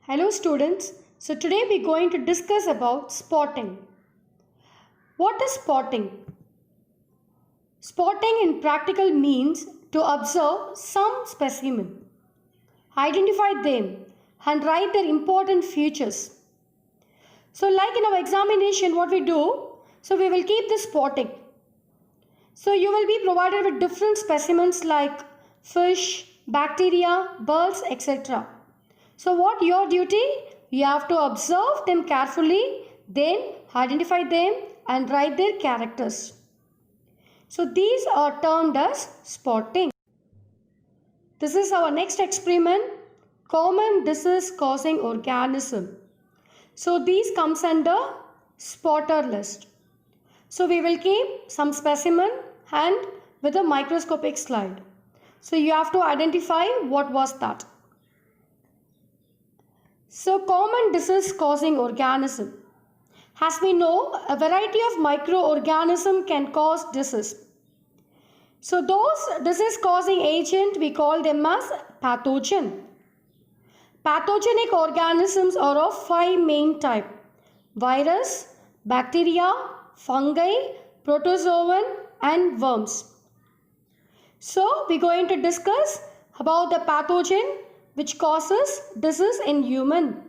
Hello students. So today we're going to discuss about spotting. What is spotting? Spotting in practical means to observe some specimen, identify them and write their important features. So like in our examination what we do, so we will keep the spotting. So you will be provided with different specimens like fish, bacteria, birds, etc. So what your duty? You have to observe them carefully, then identify them and write their characters. So these are termed as spotting. This is our next experiment, common disease causing organism. So these comes under spotter list. So we will keep some specimen and with a microscopic slide. So you have to identify what was that. So common disease causing organism. As we know, a variety of microorganisms can cause disease. So those disease causing agent we call them as pathogen. Pathogenic organisms are of 5 main types: virus, bacteria, fungi, protozoan and worms. So we are going to discuss about the pathogen which causes disease in human.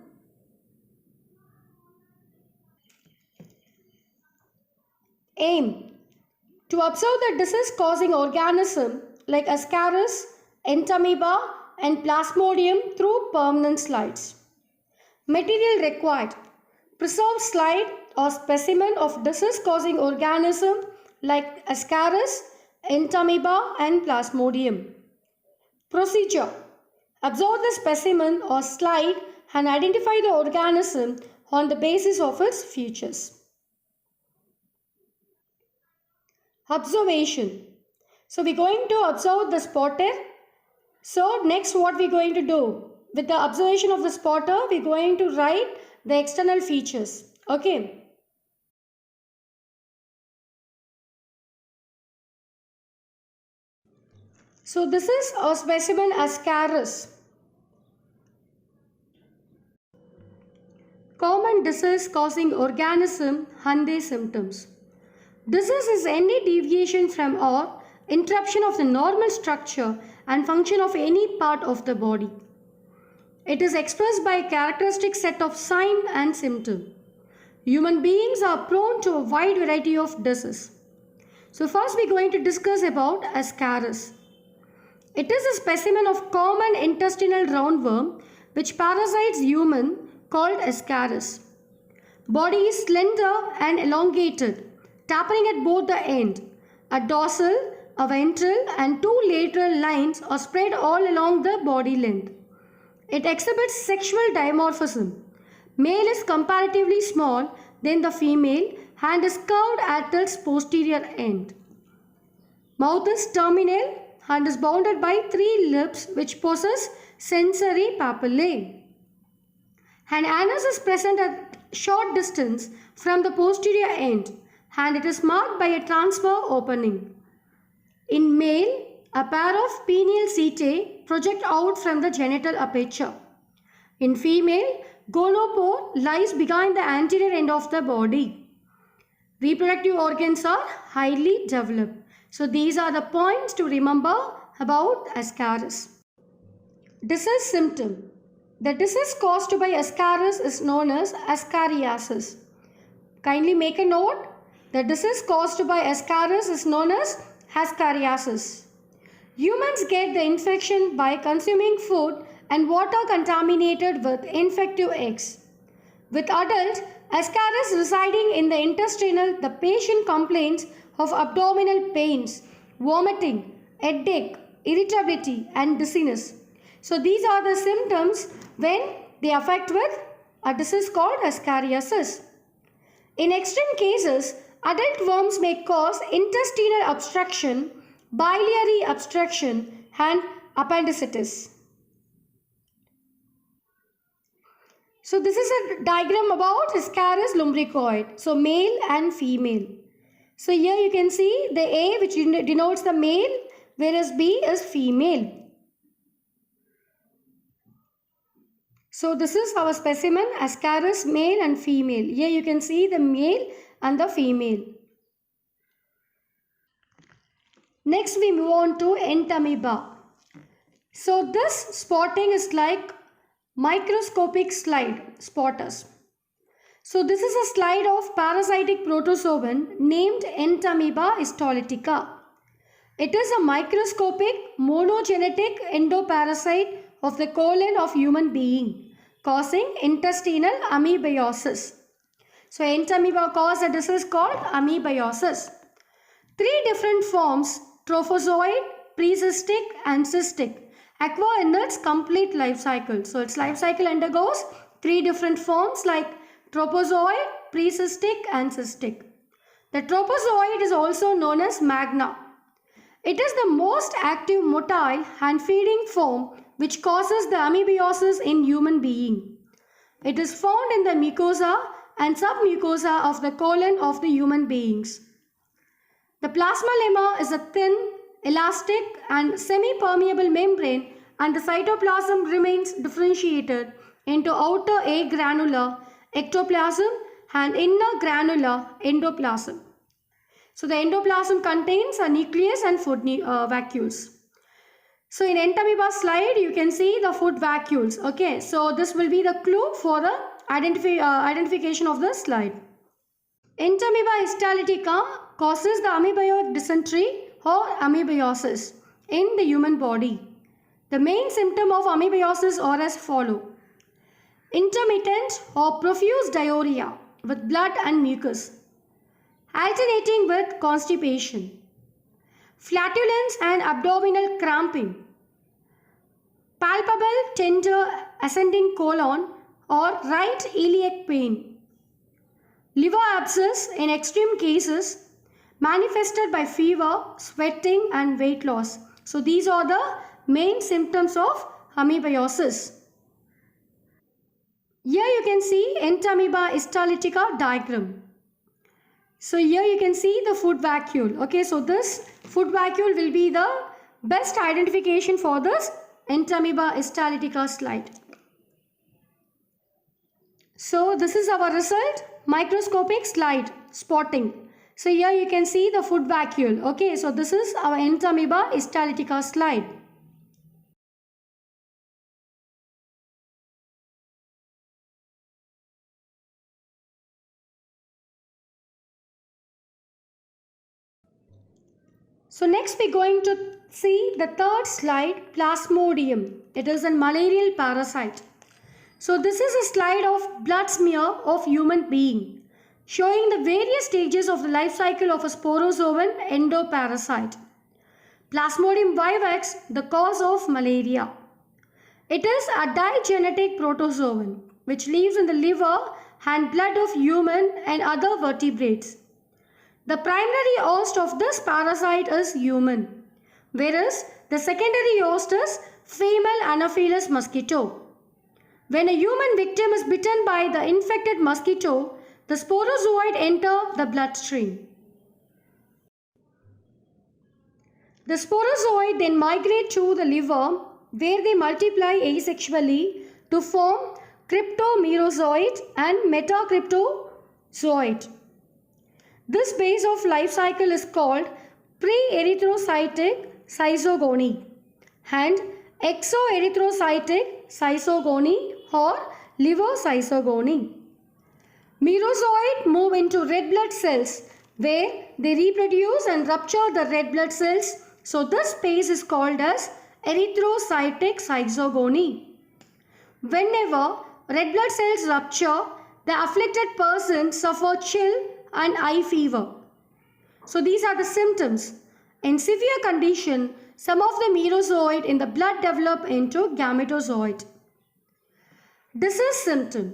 Aim: to observe the disease causing organism like Ascaris, entamoeba and plasmodium through permanent slides. Material required: preserved slide or specimen of disease causing organism like Ascaris, entamoeba and plasmodium. Procedure: observe the specimen or slide and identify the organism on the basis of its features. Observation. So we're going to observe the spotter. So next what we're going to do? With the observation of the spotter, we're going to write the external features. Okay. So this is a specimen Ascaris. Common disease causing organism and their symptoms. Disease is any deviation from or interruption of the normal structure and function of any part of the body. It is expressed by a characteristic set of signs and symptoms. Human beings are prone to a wide variety of diseases. So first we are going to discuss about Ascaris. It is a specimen of common intestinal roundworm which parasites human called Ascaris. Body is slender and elongated, tapering at both the ends. A dorsal, a ventral and 2 lateral lines are spread all along the body length. It exhibits sexual dimorphism. Male is comparatively small than the female and is curved at its posterior end. Mouth is terminal and is bounded by 3 lips which possess sensory papillae. An anus is present at short distance from the posterior end and it is marked by a transverse opening. In male, a pair of pineal setae project out from the genital aperture. In female, gonopore lies behind the anterior end of the body. Reproductive organs are highly developed. So these are the points to remember about Ascaris. Disease symptom. The disease caused by Ascaris is known as ascariasis. Kindly make a note. The disease caused by Ascaris is known as ascariasis. Humans get the infection by consuming food and water contaminated with infective eggs. With adults, Ascaris residing in the intestinal, the patient complains of abdominal pains, vomiting, headache, irritability and dizziness. So these are the symptoms when they affect with a disease called ascariasis. In extreme cases, adult worms may cause intestinal obstruction, biliary obstruction and appendicitis. So this is a diagram about Ascaris lumbricoid. So male and female. So here you can see the A which denotes the male whereas B is female. So this is our specimen Ascaris male and female. Here you can see the male and the female. Next we move on to entamoeba. So this spotting is like microscopic slide spotters. So this is a slide of parasitic protozoan named entamoeba histolytica. It is a microscopic monogenetic endoparasite of the colon of human being, causing intestinal amoebiosis. So entamoeba cause a disease called amoebiosis. Three different forms, trophozoite, precystic and cystic, occur in its complete life cycle. So its life cycle undergoes three different forms like trophozoite, precystic and cystic. The trophozoite is also known as magna. It is the most active motile and feeding form which causes the amoebiosis in human being. It is found in the mucosa and submucosa of the colon of the human beings. The plasma is a thin, elastic and semi-permeable membrane, and the cytoplasm remains differentiated into outer agranular ectoplasm and inner granular endoplasm. So the endoplasm contains a nucleus and food vacuoles. So in entamoeba slide you can see the food vacuoles. Okay, so this will be the clue for the identification of the slide. Entamoeba histolytica causes the amoebic dysentery or amoebiosis in the human body. The main symptom of amoebiosis are as follow: intermittent or profuse diarrhea with blood and mucus, alternating with constipation, flatulence and abdominal cramping, palpable tender ascending colon or right iliac pain, liver abscess in extreme cases, manifested by fever, sweating and weight loss. So these are the main symptoms of amoebiosis. Here you can see entamoeba histolytica diagram. So here you can see the food vacuole. Okay, so this food vacuole will be the best identification for this entamoeba histolytica slide. So this is our result, microscopic slide spotting. So here you can see the food vacuole. Okay, so this is our entamoeba histolytica slide. So next we are going to see the third slide, plasmodium. It is a malarial parasite. So this is a slide of blood smear of human being, showing the various stages of the life cycle of a sporozoan endoparasite. Plasmodium vivax, the cause of malaria. It is a digenetic protozoan which lives in the liver and blood of human and other vertebrates. The primary host of this parasite is human, whereas the secondary host is female Anopheles mosquito. When a human victim is bitten by the infected mosquito, the sporozoite enter the bloodstream. The sporozoite then migrate to the liver, where they multiply asexually to form cryptomerozoite and metacryptozoite. This phase of life cycle is called pre-erythrocytic schizogony and exoerythrocytic schizogony or liver schizogony. Merozoite move into red blood cells where they reproduce and rupture the red blood cells. So this phase is called as erythrocytic schizogony. Whenever red blood cells rupture, the afflicted person suffers chill and eye fever. So these are the symptoms. In severe condition, some of the merozoite in the blood develop into gametozoite. Disease symptom.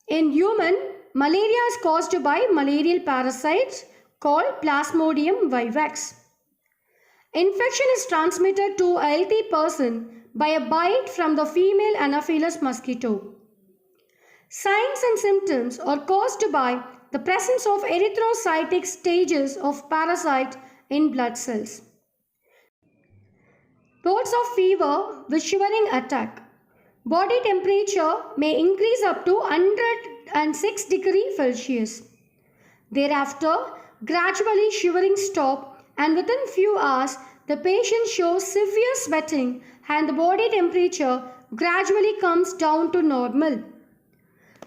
In human, malaria is caused by malarial parasites called Plasmodium vivax. Infection is transmitted to a healthy person by a bite from the female Anopheles mosquito. Signs and symptoms are caused by the presence of erythrocytic stages of parasite in blood cells. Bouts of fever with shivering attack. Body temperature may increase up to 106 degrees Celsius. Thereafter, gradually shivering stop, and within few hours the patient shows severe sweating and the body temperature gradually comes down to normal.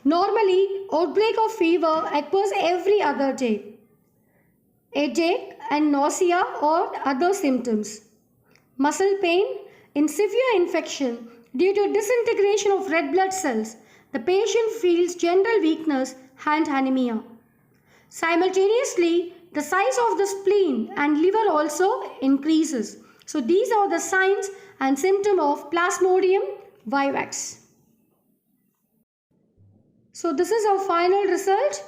Normally, outbreak of fever occurs every other day. Headache and nausea or other symptoms. Muscle pain in severe infection due to disintegration of red blood cells. The patient feels general weakness and anemia. Simultaneously, the size of the spleen and liver also increases. So these are the signs and symptoms of plasmodium vivax. So this is our final result.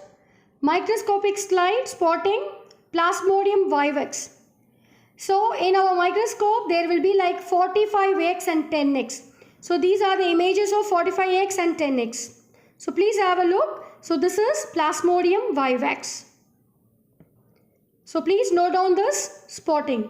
Microscopic slide spotting plasmodium vivax. So in our microscope there will be like 45x and 10x. So these are the images of 45x and 10x. So please have a look. So this is plasmodium vivax. So please note down this spotting.